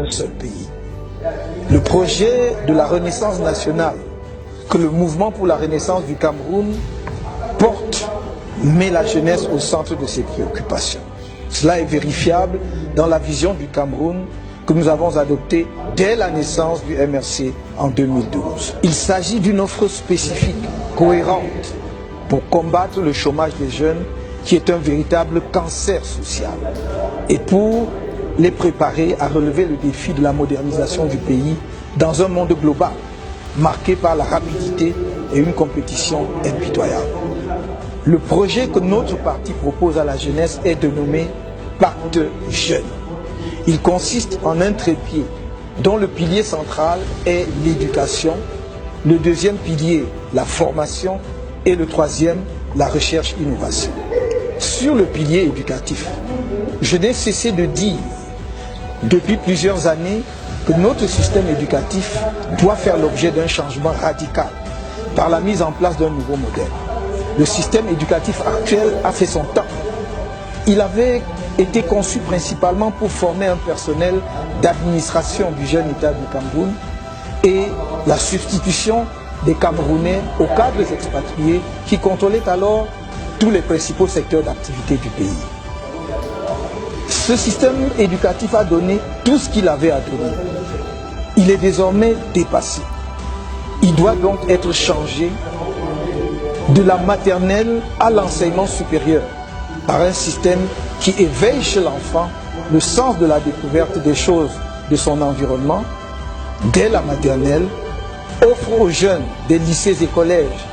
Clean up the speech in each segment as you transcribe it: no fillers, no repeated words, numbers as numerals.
un seul pays. Le projet de la Renaissance nationale que le mouvement pour la Renaissance du Cameroun porte met la jeunesse au centre de ses préoccupations. Cela est vérifiable dans la vision du Cameroun que nous avons adoptée dès la naissance du MRC en 2012. Il s'agit d'une offre spécifique, cohérente, pour combattre le chômage des jeunes qui est un véritable cancer social et pour les préparer à relever le défi de la modernisation du pays dans un monde global marqué par la rapidité et une compétition impitoyable. Le projet que notre parti propose à la jeunesse est dénommé Pacte Jeune. Il consiste en un trépied dont le pilier central est l'éducation, le deuxième pilier la formation et le troisième la recherche-innovation. Sur le pilier éducatif, je n'ai cessé de dire depuis plusieurs années que notre système éducatif doit faire l'objet d'un changement radical par la mise en place d'un nouveau modèle. Le système éducatif actuel a fait son temps. Il avait été conçu principalement pour former un personnel d'administration du jeune État du Cameroun et la substitution des Camerounais aux cadres expatriés qui contrôlaient alors tous les principaux secteurs d'activité du pays. Ce système éducatif a donné tout ce qu'il avait à donner. Il est désormais dépassé. Il doit donc être changé de la maternelle à l'enseignement supérieur par un système qui éveille chez l'enfant le sens de la découverte des choses de son environnement dès la maternelle, offre aux jeunes des lycées et collèges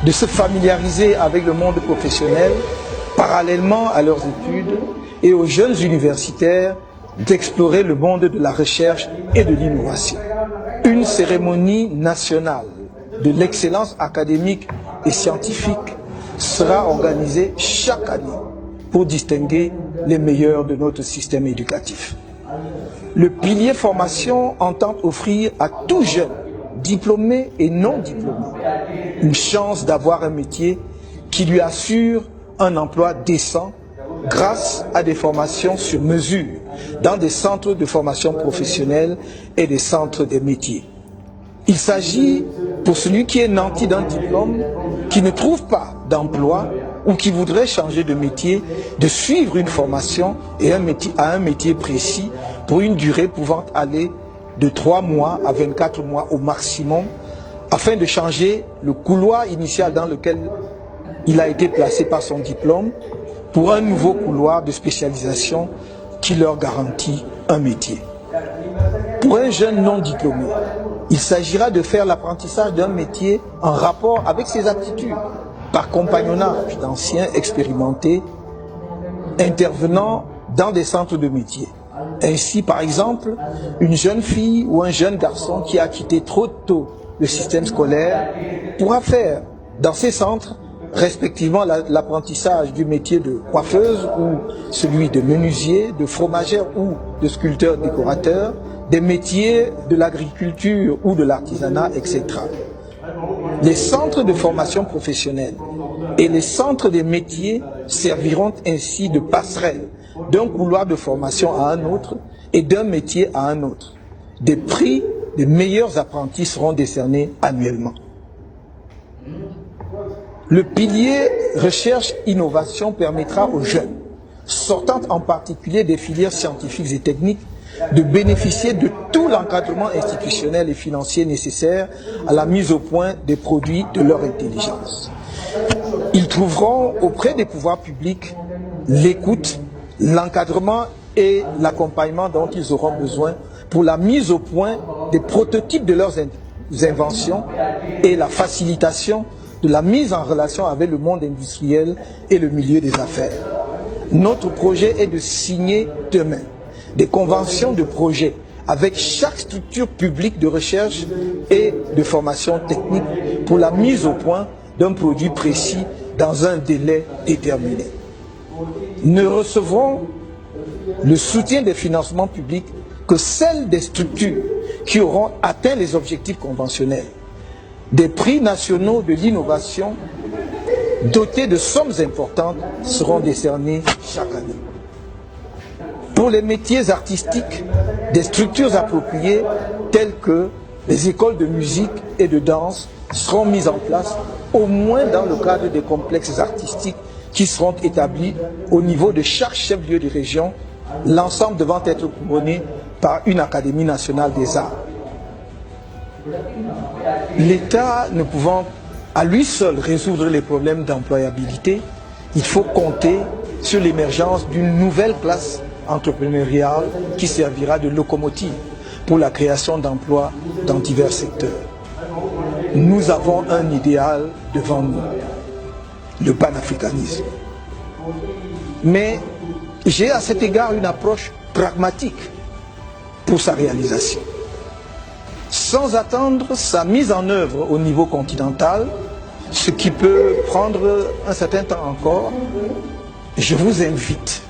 de se familiariser avec le monde professionnel parallèlement à leurs études et aux jeunes universitaires d'explorer le monde de la recherche et de l'innovation. Une cérémonie nationale de l'excellence académique et scientifique sera organisée chaque année pour distinguer les meilleurs de notre système éducatif. Le pilier formation entend offrir à tout jeune, diplômé et non diplômé, une chance d'avoir un métier qui lui assure un emploi décent grâce à des formations sur mesure dans des centres de formation professionnelle et des centres des métiers. Il s'agit pour celui qui est nanti d'un diplôme, qui ne trouve pas d'emploi ou qui voudrait changer de métier, de suivre une formation et à un métier précis pour une durée pouvant aller de 3 mois à 24 mois au maximum, afin de changer le couloir initial dans lequel il a été placé par son diplôme pour un nouveau couloir de spécialisation qui leur garantit un métier. Pour un jeune non diplômé, il s'agira de faire l'apprentissage d'un métier en rapport avec ses aptitudes, par compagnonnage d'anciens expérimentés intervenant dans des centres de métiers. Ainsi, par exemple, une jeune fille ou un jeune garçon qui a quitté trop tôt le système scolaire pourra faire dans ces centres respectivement l'apprentissage du métier de coiffeuse ou celui de menuisier, de fromagère ou de sculpteur-décorateur, des métiers de l'agriculture ou de l'artisanat, etc. Les centres de formation professionnelle et les centres des métiers serviront ainsi de passerelle d'un couloir de formation à un autre et d'un métier à un autre. Des prix des meilleurs apprentis seront décernés annuellement. Le pilier recherche-innovation permettra aux jeunes, sortant en particulier des filières scientifiques et techniques, de bénéficier de tout l'encadrement institutionnel et financier nécessaire à la mise au point des produits de leur intelligence. Ils trouveront auprès des pouvoirs publics l'écoute, l'encadrement et l'accompagnement dont ils auront besoin pour la mise au point des prototypes de leurs inventions et la facilitation de la mise en relation avec le monde industriel et le milieu des affaires. Notre projet est de signer demain des conventions de projet avec chaque structure publique de recherche et de formation technique pour la mise au point d'un produit précis dans un délai déterminé. Ne recevront le soutien des financements publics que celles des structures qui auront atteint les objectifs conventionnels. Des prix nationaux de l'innovation dotés de sommes importantes seront décernés chaque année. Pour les métiers artistiques, des structures appropriées telles que les écoles de musique et de danse seront mises en place, au moins dans le cadre des complexes artistiques qui seront établis au niveau de chaque chef-lieu de région, l'ensemble devant être couronné par une Académie nationale des arts. L'État ne pouvant à lui seul résoudre les problèmes d'employabilité, il faut compter sur l'émergence d'une nouvelle classe entrepreneuriale qui servira de locomotive pour la création d'emplois dans divers secteurs. Nous avons un idéal devant nous, le panafricanisme. Mais j'ai à cet égard une approche pragmatique pour sa réalisation. Sans attendre sa mise en œuvre au niveau continental, ce qui peut prendre un certain temps encore, je vous invite